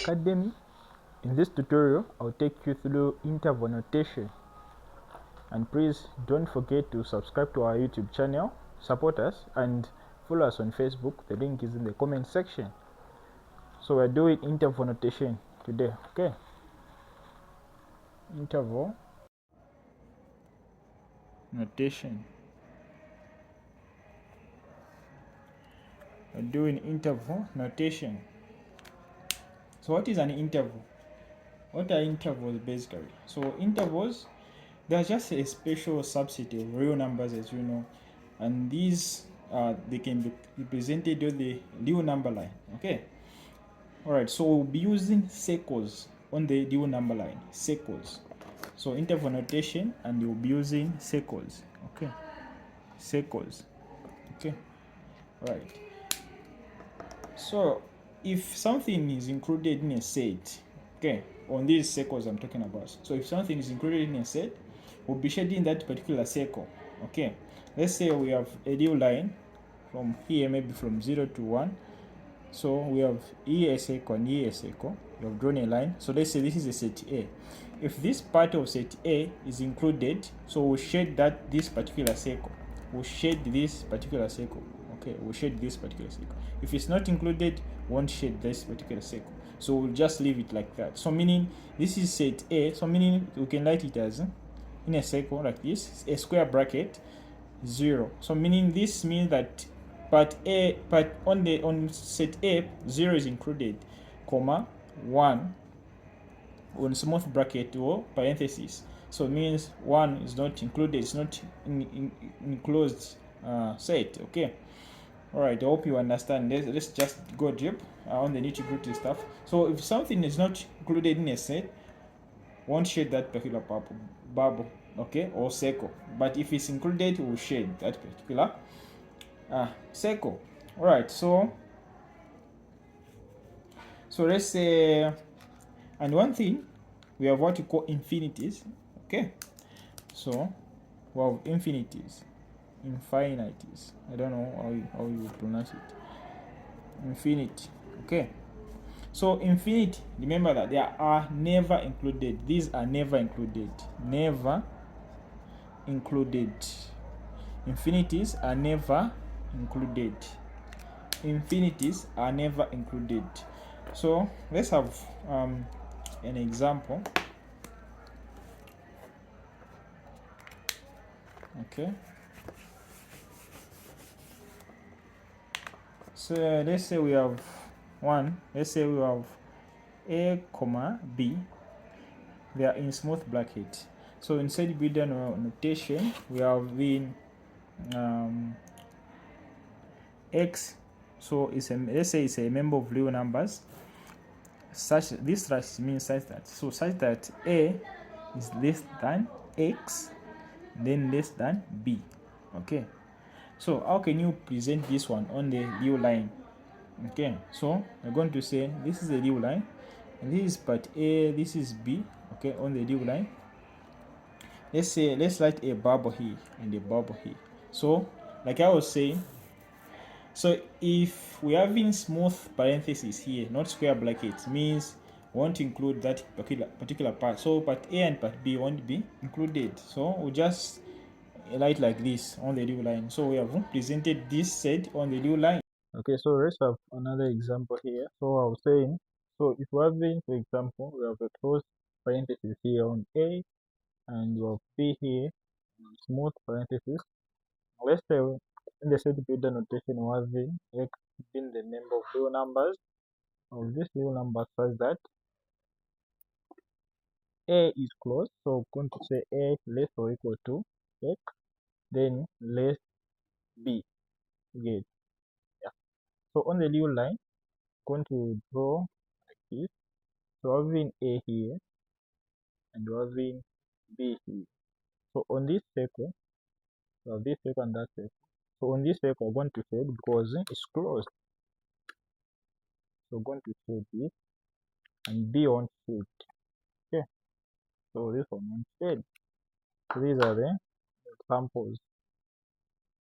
Academy. In this tutorial, I'll take you through interval notation. And please don't forget to subscribe to our YouTube channel, support us, and follow us on Facebook. The link is in the comment section. So we're doing interval notation today, okay? Interval notation. We're doing interval notation. So what is an interval? What are intervals basically? So intervals, they're just a special subset of real numbers, as you know, and these they can be represented with the real number line. Okay. All right. So we'll be using circles on the real number line. Circles. So interval notation, and you'll be using circles. Okay. Circles. Okay. All right. So if something is included in a set, okay, on these circles I'm talking about. So if something is included in a set, we'll be shading that particular circle. Okay, let's say we have a real line from here, maybe from 0 to 1. So we have here a circle and here a circle. We have drawn a line. So let's say this is a set A. If this part of set A is included, so we'll shade this particular circle. We'll shade this particular circle. Okay, we'll shade this particular circle. If it's not included, won't shade this particular circle. So we'll just leave it like that. So meaning this is set A. So meaning we can write it as in a circle like this, a square bracket 0. So meaning this means that part on set A 0 is included, comma 1 on smooth bracket or parenthesis. So it means 1 is not included, it's not in closed set. Okay. All right, I hope you understand. Let's just go deep on the nitty-gritty stuff. So if something is not included in a set, won't shade that particular bubble, okay, or circle. But if it's included, we'll shade that particular circle. All right, so let's say, and one thing, we have what you call infinities. Okay, so we have infinities. I don't know how you pronounce it. Infinity. Okay, so infinity, remember that they are never included. These are never included. Never included. Infinities are never included. Infinities are never included. So let's have an example. Okay, so let's say we have A comma B. They are in smooth bracket. So inside Boolean notation, we have been X. So let's say it's a member of real numbers. This means such that A is less than X, then less than B. Okay, so how can you present this one on the real line? Okay, so we're going to say this is a real line, and this is part A, this is B. Okay, on the real line, let's write a bubble here and a bubble here. So like I was saying, so if we are having smooth parentheses here, not square brackets, means won't include that particular part. So part A and part B won't be included. So we just write like this on the real line. So we have presented this set on the real line. Okay, so let's have another example here. So I was saying, so if we're having, for example, we have a closed parenthesis here on A, and you have B here, smooth parenthesis. Let's say in the set builder notation, we're having X being the number of real numbers of this real number such that A is closed. So we're going to say A less or equal to X, then less B. Okay. Yeah. So on the real line, I'm going to draw like this. So having A here and having B here. So on this circle, we have this circle and that circle. So on this circle, we're going to shade because it's closed. So we're going to shade this and B on shade. Okay. So this one on shade. So these are the examples.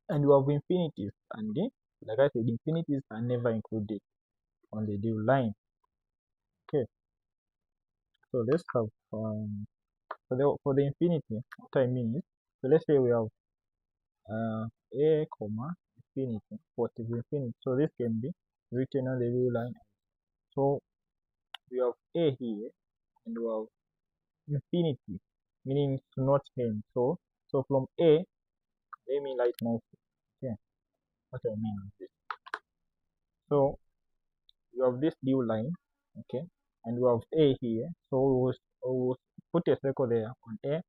And we have infinities, and like I said, infinities are never included on the real line. Okay. So let's have for the infinity, what I mean is, so let's say we have a comma infinity. What is infinity? So this can be written on the new line. So we have a here and we have infinity, meaning to not end. So from a, let me light nicely. Okay, what I mean is this. So you have this new line, okay, and we have a here. So we will put a circle there on a.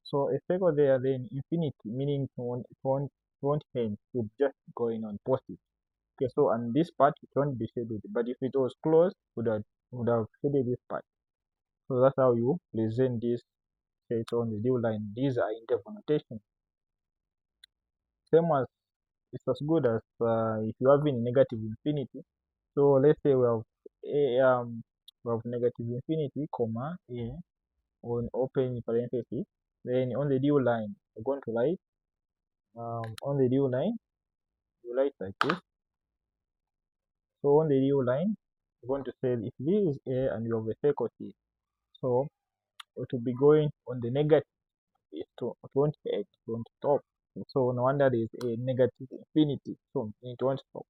So a circle there, then infinity, meaning it won't end. It's just going on positive. Okay, so and this part it won't be shaded, but if it was closed, would have shaded this part. So that's how you present this. Okay, it's on the new line. These are interval notation. Same as it's as good as if you have in negative infinity. So let's say we have negative infinity, comma a on open parenthesis. Then on the new line, we're going to write on the new line, you write like this. So on the new line, we're going to say if this is a and you have a circle here, so it will be going on the negative. It won't hit, it won't stop. So no wonder there is a negative infinity. So it won't stop.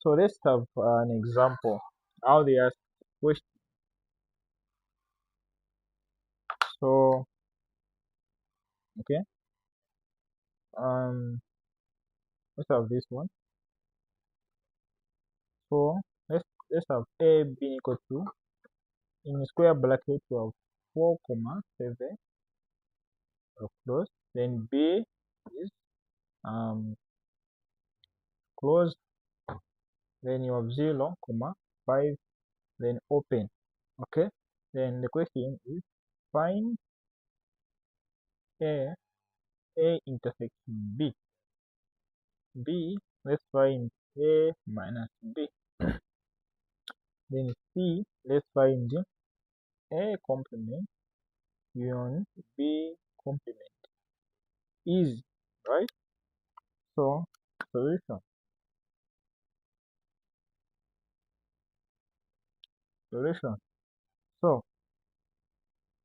So let's have an example how they ask question. So okay, let's have this one. So let's have a being equal to in square bracket we have 4 comma 7 of close. Then b is um close. Then you have 0 comma 5. Then open. Okay. Then the question is find a intersection b. Let's find a minus b. Then c, let's find a complement union b complement. Easy, right? So solution. So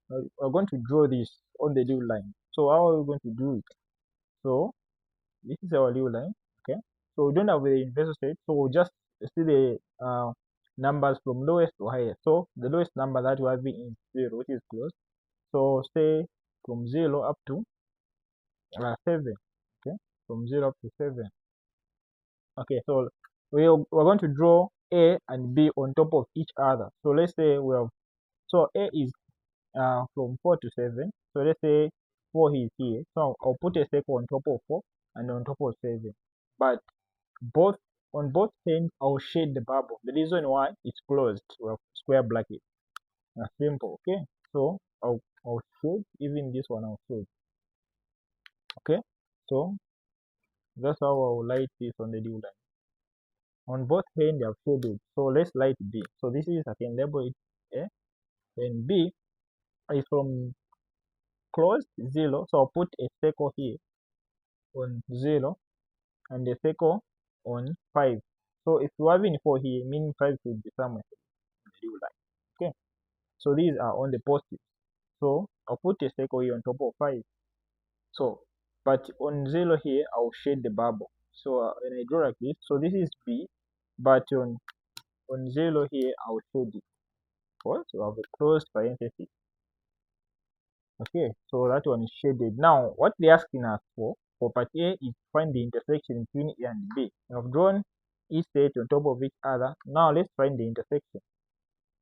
we're going to draw this on the new line. So how are we going to do it? So this is our new line. Okay. So we don't have the inverse state. So we'll just see the numbers from lowest to highest. So the lowest number that we have is 0, which is close. So say from 0 up to 7. Okay. From 0 up to 7. Okay. So we're going to draw A and B on top of each other. So let's say we have, so A is from 4 to 7. So let's say 4 is here. So I'll put a circle on top of 4 and on top of 7. But both on both ends, I'll shade the bubble. The reason why it's closed, well, square bracket. Simple, okay? So I'll shade even this one. I'll shade, okay? So that's how I'll light this on the new line. On both ends, they are shaded. So let's light B. So this is, I can label it A. Then B is from closed 0. So I'll put a circle here on 0 and a circle on 5. So if you have in 4 here, meaning 5 should be somewhere in the new line. Okay. So these are on the positive. So I'll put a circle here on top of 5. So, but on 0 here, I'll shade the bubble. So when I draw like this, so this is B, but on 0 here, I'll shade it. What? So I have a closed parenthesis. Okay, so that one is shaded. Now, what they're asking us for part A is find the intersection between A and B. We have drawn each set on top of each other. Now let's find the intersection.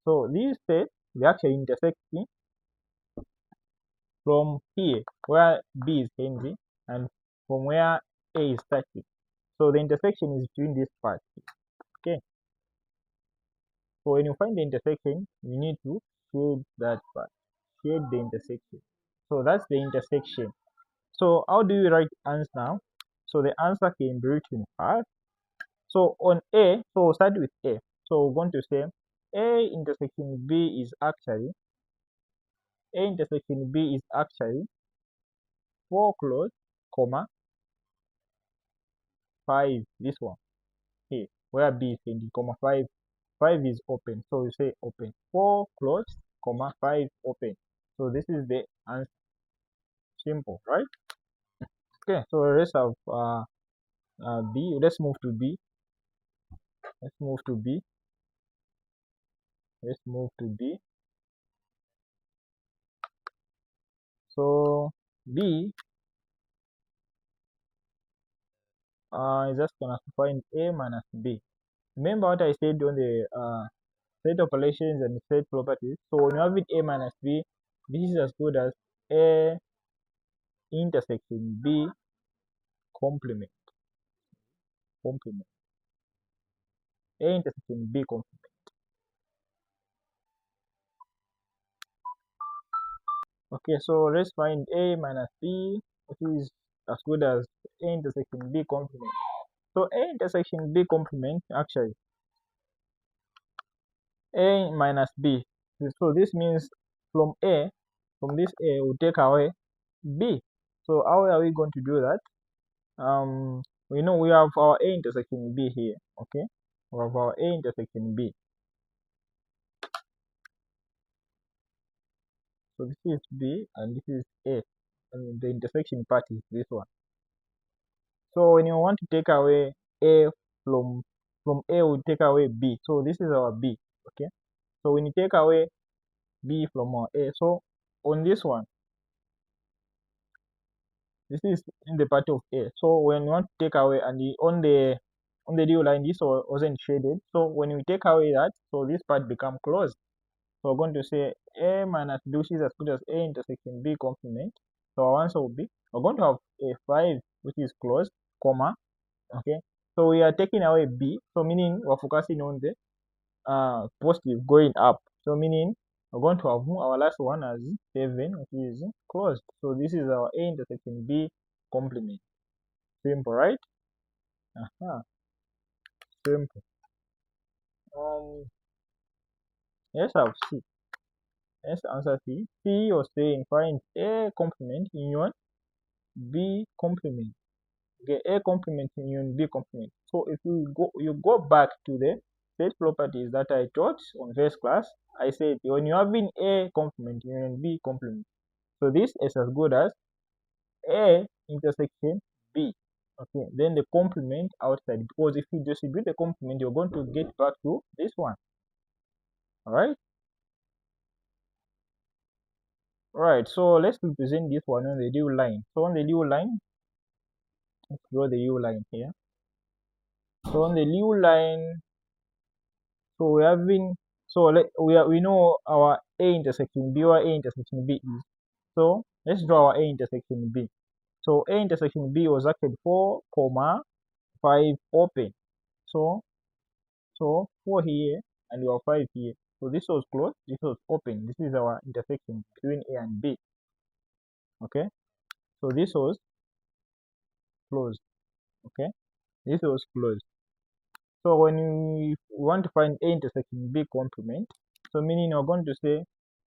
So these sets, they actually intersecting from here where B is ending and from where A is starting. So the intersection is between these parts. Okay. So when you find the intersection, you need to shade that part. Shade the intersection. So that's the intersection. So how do you write answer now? So the answer can be written as, so on A, so we'll start with A. So we're going to say A intersection B is actually, A intersection B is actually 4 close, comma, 5, this one here, where B is ending, comma, 5 is open. So you say open, 4 close, comma 5 open. So this is the answer. Simple, right? Okay, so let's have B. Let's move to B. Let's move to B. Let's move to B. So B is just gonna find A minus B. Remember what I said on the set operations and set properties. So when you have it A minus B, this is as good as A intersection B complement. Complement. A intersection B complement. Okay, so let's find A minus B, which is as good as A intersection B complement. So A intersection B complement actually A minus B. So this means from A, from this A, we take away B. So how are we going to do that? We know we have our A intersection B here. Okay, we have our A intersection B. So this is B and this is A, and the intersection part is this one. So when you want to take away A from A, we take away B. So this is our B. Okay. So when you take away B from our A, so on this one, this is in the part of A. So when you want to take away and on the due line, this wasn't shaded. So when we take away that, so this part become closed. So we're going to say A minus B, which is as good as A intersection B complement. So our answer will be, we're going to have a 5, which is closed, comma, okay. So we are taking away B, so meaning we're focusing on the positive going up. So meaning we're going to have our last one as 7, which is closed. So this is our A intersection B complement. Simple, right? Simple. Let's have C. Let's answer C. C was saying find A complement union B complement. Okay, A complement union B complement. So if you go back to the set properties that I taught on first class, I said when you have in A complement union B complement. So this is as good as A intersection B. Okay, then the complement outside, because if you distribute the complement, you're going to get back to this one. All right. Right, so let's represent this one on the due line. So on the due line, let's draw the due line here. So on the due line, so we have been, so we know our A intersection B or A intersection B is. So let's draw our A intersection B. So A intersection B was actually 4, comma 5 open. So 4 here and we have 5 here. So this was closed, this was open. This is our intersection between A and B. Okay, so this was closed. Okay, this was closed. So when we want to find A intersection B complement, so meaning you're going to say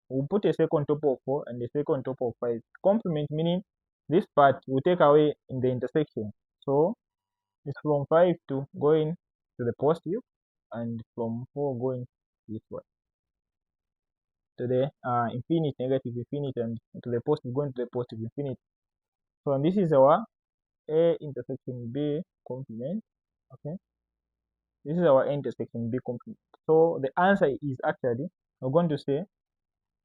we'll put a second top of 4 and a second top of 5. Complement meaning this part will take away in the intersection. So it's from 5 to going to the positive and from 4 going this way to the infinite, negative, infinite, and to the positive, going to the positive, infinite. So this is our A intersection B complement. Okay, this is our intersection B complement. So the answer is actually, we're going to say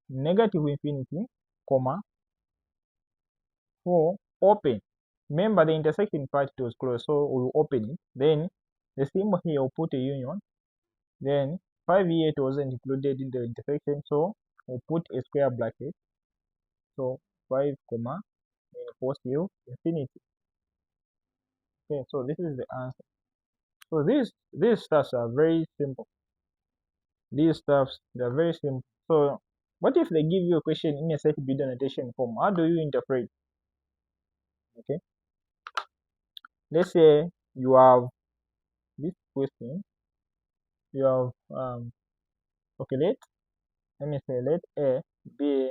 negative infinity, comma, 4 open. Remember the intersection part was closed, so we'll open it. Then the symbol here will put a union. Then 5 here it wasn't included in the intersection, so we'll put a square bracket. So 5 comma then positive infinity. Okay, so this is the answer. So these stuffs are very simple. These stuffs they're very simple. So what if they give you a question in a set bidder notation form? How do you interpret? Okay, let's say you have this question. You have okay, let me say let A be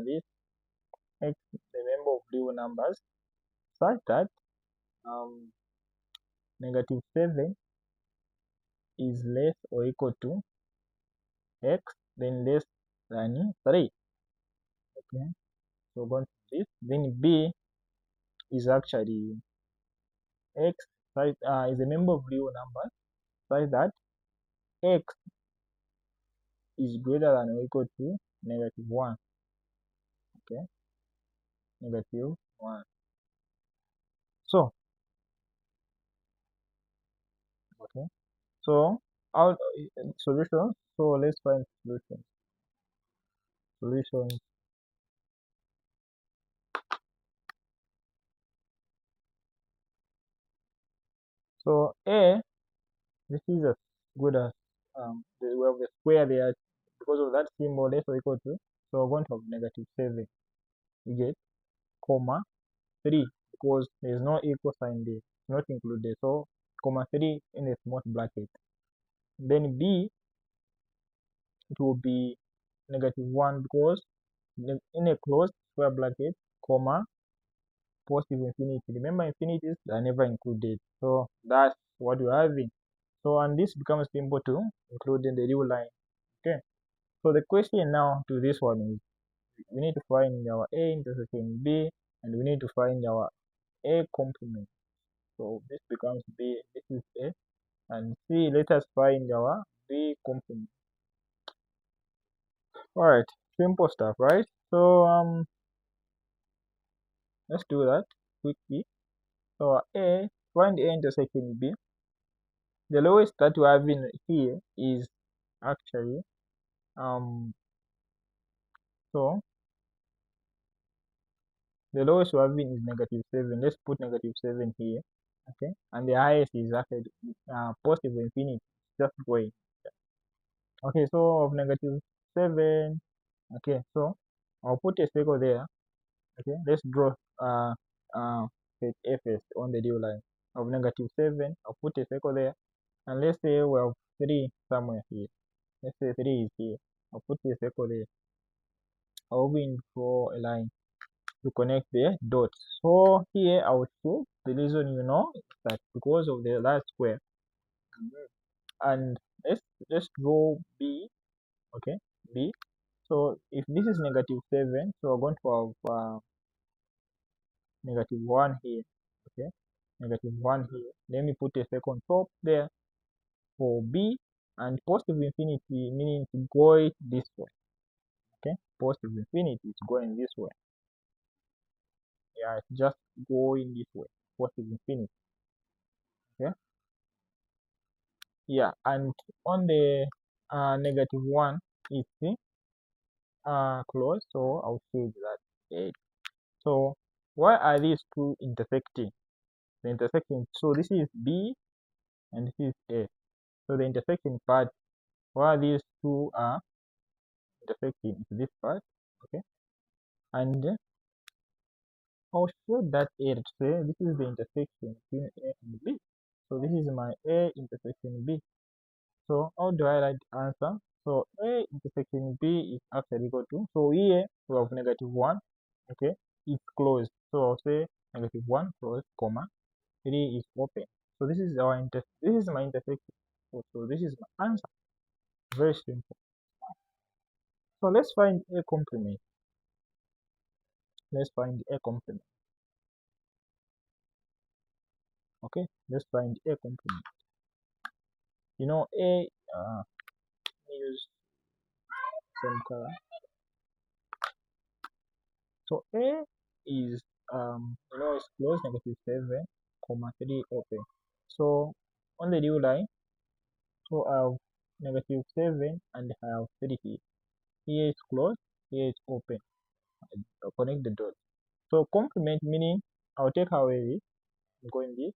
this x the number of real numbers such that um -7 is less or equal to x, then less than 3. Okay, so going to this. Then B is actually x is a member of real numbers such that x is greater than or equal to -1. Okay, -1. So okay, so out solutions. So let's find solutions. Solutions. So A, this is as good as we have the square there because of that symbol less or equal to. So we're going to have -7. You get comma 3 because there is no equal sign there, not included. So comma 3 in a small bracket. Then B, it will be -1 because in a closed square bracket, comma positive infinity. Remember, infinities are never included. So that's what we're having. So and this becomes simple to include in the real line. Okay. So the question now to this one is we need to find our A intersection B and we need to find our A complement. So this becomes B, this is A, and C, let us find our B complement. Alright, simple stuff, right? So let's do that quickly. So A, find A intersection B. The lowest that we have in here is actually so the lowest we have in is -7. Let's put -7 here. Okay, and the highest is actually positive infinity, just going. Okay, so of -7. Okay, so I'll put a circle there. Okay, let's draw uh set A first on the due line of -7. I'll put a circle there, and let's say we have 3 somewhere here. Let's say 3 is here. I'll put a circle there. I'll even draw a line to connect the dots. So here I would say the reason is that because of the last square. And let's draw B. Okay, B. So if this is -7, so we're going to have -1 here. Okay, -1 here. Let me put a second top there for B, and positive infinity meaning to go this way. Okay, positive infinity is going this way. Yeah, it's just going this way. Positive infinity. Okay. Yeah, and on the -1 is the close, so I'll say that 8. So why are these two intersecting? The intersection, so this is B and this is A. So the intersection part, why these two are intersecting is this part, okay? And I'll show that A, let's say this is the intersection between A and B. So this is my A intersection B. So how do I write the answer? So A intersection B is actually equal to, so here we have -1, okay? It's closed. So I'll say -1 closed, comma, 3 is open. So this is this is my intersection. So this is my answer. Very simple. So let's find A complement. Let's find A complement. Okay, let's find A complement. A use some color. So A is it's closed -7, comma 3 open. So on the due line, so I have -7 and I have 3 here. Here is closed, here is open. I'll connect the dots. So complement meaning I'll take away this, going this,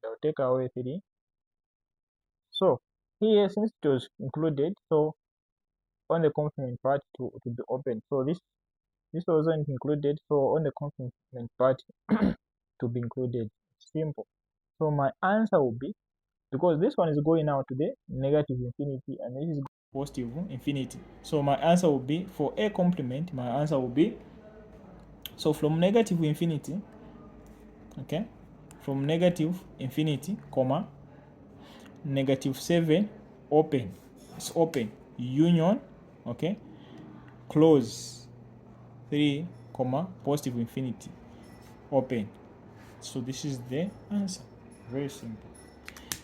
I'll take away 3. So here since it was included, so on the complement part to be open. So this wasn't included, so on the complement part to be included. Simple. So my answer will be, because this one is going out to the negative infinity and this is positive infinity. So my answer will be, for A complement, my answer will be, so from negative infinity, okay, from negative infinity, comma, -7, open, it's open, union, okay, close 3 comma positive infinity open. So this is the answer. Very simple.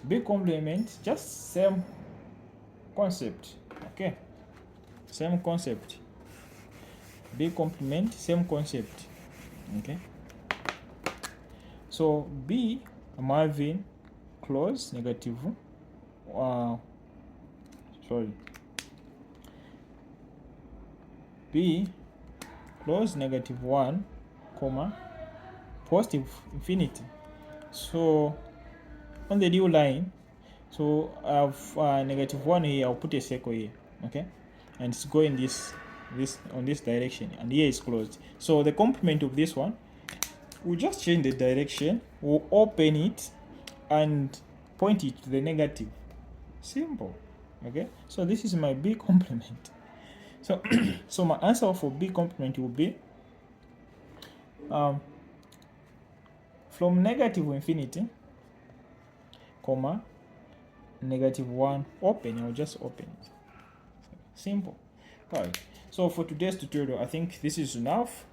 B complement, just same concept. Okay, same concept. B complement, same concept. Okay, so B, I'm having close negative B close negative 1 comma positive infinity. So on the new line, so I have negative 1 here, I'll put a circle here, okay, and it's going this on this direction, and here is closed. So the complement of this one, we'll just change the direction, we'll open it and point it to the negative. Simple. Okay, so this is my B complement. So so my answer for B complement will be from negative infinity comma negative 1 open. I'll just open it. Simple. All right, so for today's tutorial, I think this is enough.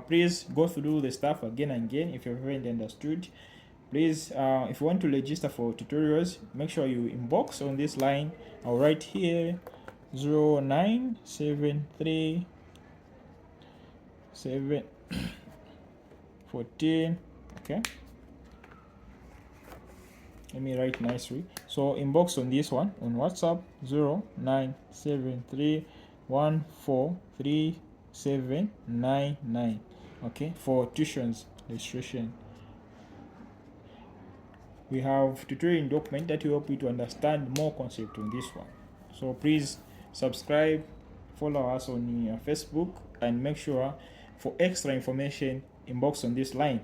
Please go through the stuff again and again if you haven't understood. Please, if you want to register for tutorials, make sure you inbox on this line. I'll write here 0973 14. Okay, let me write nicely. So inbox on this one on WhatsApp 0973 143799. Okay, for tuitions registration. We have tutorial document that will help you to understand more concept on this one. So please subscribe, follow us on Facebook, and make sure for extra information inbox on this line.